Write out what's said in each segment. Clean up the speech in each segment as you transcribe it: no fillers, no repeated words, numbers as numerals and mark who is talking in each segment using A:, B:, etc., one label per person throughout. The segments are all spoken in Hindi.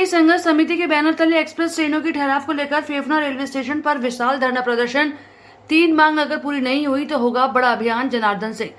A: क्षेत्रीय संघर्ष समिति के बैनर तले एक्सप्रेस ट्रेनों की ठहराव को लेकर फेफना रेलवे स्टेशन पर विशाल धरना प्रदर्शन। 3 मांग अगर पूरी नहीं हुई तो होगा बड़ा अभियान। जनार्दन सिंह।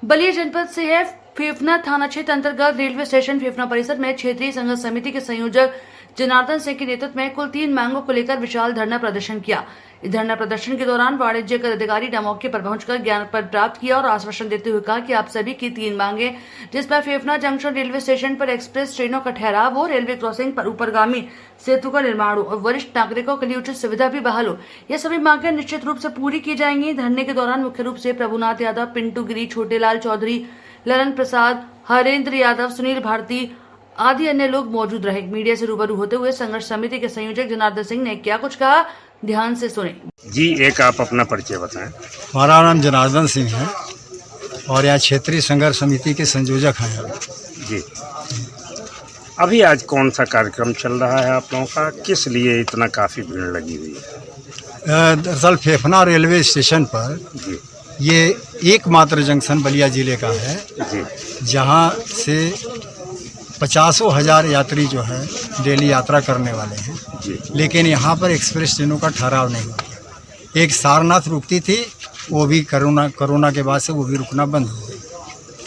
A: बलिया जनपद से है फेफना थाना क्षेत्र अंतर्गत रेलवे स्टेशन फेफना परिसर में क्षेत्रीय संघर्ष समिति के संयोजक जनार्दन सिंह के नेतृत्व में कुल 3 मांगों को लेकर विशाल धरना प्रदर्शन किया। इस धरना प्रदर्शन के दौरान वाणिज्य कर अधिकारी ने मौके पर पहुंचकर ज्ञान पत्र प्राप्त किया और आश्वासन देते हुए कहा कि आप सभी की 3 मांगे, जिस पर फेफना जंक्शन रेलवे स्टेशन पर एक्सप्रेस ट्रेनों का ठहराव हो, रेलवे क्रॉसिंग पर ऊपरगामी सेतु का निर्माण हो और वरिष्ठ नागरिकों के लिए उचित सुविधा भी बहाल हो, ये सभी मांगे निश्चित रूप से पूरी की जाएंगी। धरने के दौरान मुख्य रूप से प्रभुनाथ यादव, पिंटू गिरी, छोटेलाल चौधरी, ललन प्रसाद, हरेंद्र यादव, सुनील भारती आदि अन्य लोग मौजूद रहे। मीडिया से रूबरू होते हुए संघर्ष समिति के संयोजक जनार्दन सिंह ने क्या कुछ कहा, ध्यान से सुने।
B: जी, एक आप अपना परिचय बताएं।
C: हमारा नाम जनार्दन सिंह है और यहाँ क्षेत्रीय संघर्ष समिति के संयोजक हैं।
B: जी, अभी आज कौन सा कार्यक्रम चल रहा है आप लोगों का, किस लिए इतना काफ़ी भीड़ लगी हुई है?
C: दरअसल फेफना रेलवे स्टेशन पर
B: जी
C: ये एकमात्र जंक्शन बलिया जिले का है
B: जी,
C: जहाँ से 50,000 यात्री जो है डेली यात्रा करने वाले हैं
B: जी।
C: लेकिन यहाँ पर एक्सप्रेस ट्रेनों का ठहराव नहीं हुआ। एक सारनाथ रुकती थी, वो भी कोरोना के बाद से वो भी रुकना बंद हो गई।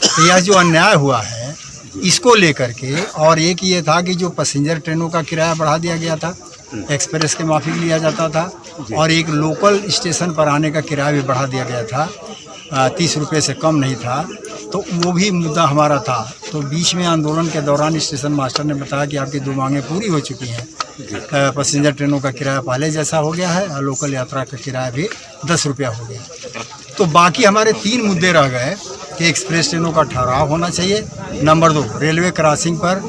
C: तो यह जो अन्याय हुआ है इसको लेकर के, और एक ये था कि जो पैसेंजर ट्रेनों का किराया बढ़ा दिया गया था, एक्सप्रेस के माफिक लिया जाता था, और एक लोकल स्टेशन पर आने का किराया भी बढ़ा दिया गया था, 30 रुपये से कम नहीं था। तो वो भी मुद्दा हमारा था। तो बीच में आंदोलन के दौरान स्टेशन मास्टर ने बताया कि आपकी 2 मांगें पूरी हो चुकी हैं। पैसेंजर ट्रेनों का किराया पहले जैसा हो गया है और लोकल यात्रा का किराया भी 10 रुपया हो गया। तो बाकी हमारे 3 मुद्दे रह गए कि एक्सप्रेस ट्रेनों का ठहराव होना चाहिए, नंबर 2 रेलवे क्रॉसिंग पर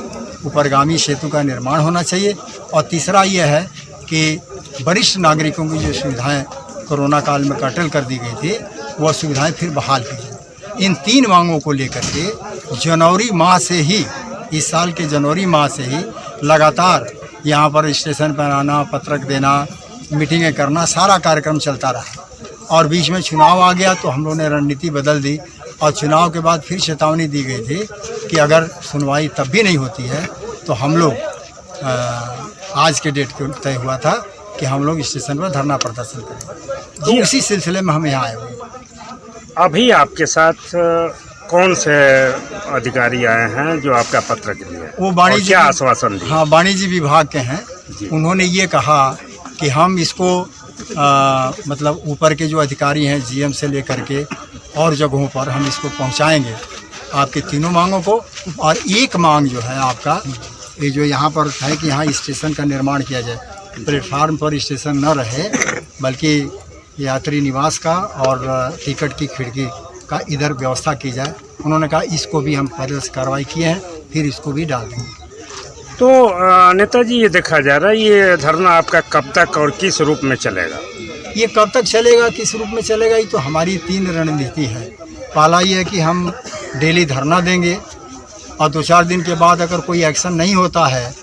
C: ऊपरगामी सेतु का निर्माण होना चाहिए, और तीसरा यह है कि वरिष्ठ नागरिकों की जो सुविधाएं कोरोना काल में कर्टल कर दी गई थी वह सुविधाएं फिर बहाल की जाए। इन 3 मांगों को लेकर के जनवरी माह से ही, इस साल के जनवरी माह से ही लगातार यहाँ पर स्टेशन पर आना, पत्रक देना, मीटिंगें करना, सारा कार्यक्रम चलता रहा। और बीच में चुनाव आ गया तो हम लोगों ने रणनीति बदल दी, और चुनाव के बाद फिर चेतावनी दी गई थी कि अगर सुनवाई तब भी नहीं होती है तो हम लोग आज के डेट को तय हुआ था कि हम लोग स्टेशन पर धरना प्रदर्शन करेंगे। तो उसी सिलसिले में हम यहाँ आए हुए हैं।
B: अभी आपके साथ कौन से अधिकारी आए हैं जो आपका पत्र लिए?
C: वो वाणिज्य,
B: क्या आश्वासन दिए?
C: हाँ, वाणिज्य विभाग के हैं। उन्होंने ये कहा कि हम इसको मतलब ऊपर के जो अधिकारी हैं जीएम से लेकर के और जगहों पर हम इसको पहुंचाएंगे आपके 3 मांगों को। और एक मांग जो है आपका ये जो यहाँ पर है कि यहाँ स्टेशन का निर्माण किया जाए, प्लेटफार्म पर स्टेशन न रहे बल्कि यात्री निवास का और टिकट की खिड़की का इधर व्यवस्था की जाए। उन्होंने कहा इसको भी हम पहले से कार्रवाई किए हैं, फिर इसको भी डाल देंगे।
B: तो नेताजी, ये देखा जा रहा है ये धरना आपका कब तक और किस रूप में चलेगा?
C: ये कब तक चलेगा, किस रूप में चलेगा, ये तो हमारी 3 रणनीति है। पहला ये है कि हम डेली धरना देंगे, और 2-4 दिन के बाद अगर कोई एक्शन नहीं होता है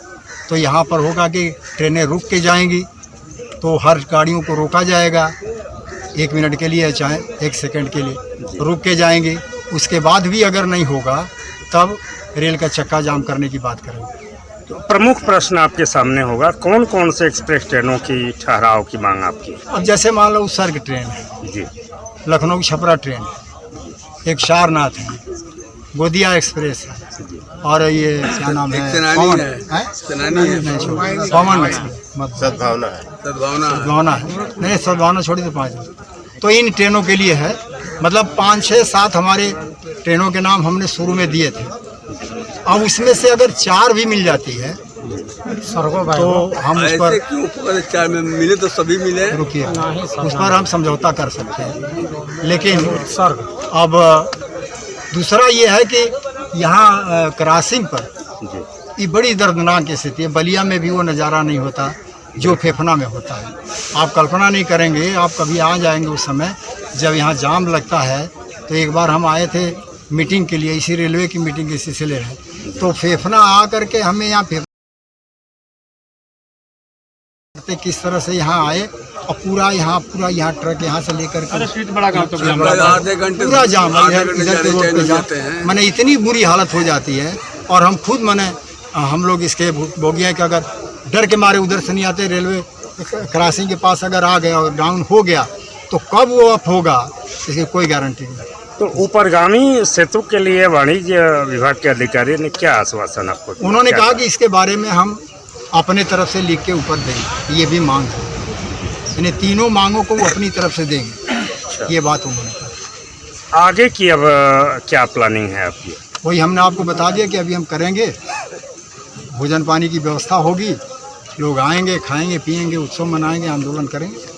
C: तो यहाँ पर होगा कि ट्रेनें रुक के जाएंगी, तो हर गाड़ियों को रोका जाएगा 1 मिनट के लिए, चाहे 1 सेकंड के लिए रुक के जाएंगे। उसके बाद भी अगर नहीं होगा तब रेल का चक्का जाम करने की बात करेंगे।
B: तो प्रमुख प्रश्न आपके सामने होगा, कौन कौन से एक्सप्रेस ट्रेनों की ठहराव की मांग आपकी?
C: अब जैसे मान लो सर्ग ट्रेन है
B: जी,
C: लखनऊ छपरा ट्रेन है, एक सारनाथ है, गोदिया एक्सप्रेस है, और ये क्या नाम है, पवन एक्सप्रेस, सद्भावना है, नहीं सद्भावना छोड़ी तो 5। तो इन ट्रेनों के लिए है, मतलब 5, 6, 7 हमारे ट्रेनों के नाम हमने शुरू में दिए थे। अब उसमें से अगर 4 भी मिल जाती है तो हम उस पर
D: 4 में मिले तो सभी मिले,
C: रुकिए, उस पर हम समझौता कर सकते हैं। लेकिन अब दूसरा ये है कि यहाँ क्रॉसिंग पर ये बड़ी दर्दनाक स्थिति है। बलिया में भी वो नज़ारा नहीं होता जो फेफना में होता है। आप कल्पना नहीं करेंगे, आप कभी आ जाएंगे उस समय जब यहाँ जाम लगता है। तो एक बार हम आए थे मीटिंग के लिए, इसी रेलवे की मीटिंग के सिलसिले में, तो फेफना आ करके हमें यहाँ किस तरह से यहाँ आए, और पूरा यहाँ ट्रक यहाँ से लेकर
D: आधे घंटे
C: पूरा जाम, इधर के रोड पे जाम, मैंने इतनी बुरी हालत हो जाती है। और हम खुद मैंने हम लोग इसके बोगियाँ के अगर डर के मारे उधर से नहीं आते, रेलवे क्रॉसिंग के पास अगर आ गया और डाउन हो गया तो कब वो अप होगा इसकी कोई गारंटी नहीं।
B: तो ऊपरगामी सेतु के लिए वाणिज्य विभाग के अधिकारी ने क्या आश्वासन आपको दिया?
C: उन्होंने
B: क्या
C: कहा कि इसके बारे में हम अपने तरफ से लिख के ऊपर देंगे, ये भी मांग है, यानी तीनों मांगों को वो अपनी तरफ से देंगे, ये बात उन्होंने कहा।
B: आगे की अब क्या प्लानिंग है आपकी?
C: वही हमने आपको बता दिया कि अभी हम करेंगे, भोजन पानी की व्यवस्था होगी, लोग आएंगे, खाएंगे, पिएंगे, उत्सव मनाएंगे, आंदोलन करेंगे।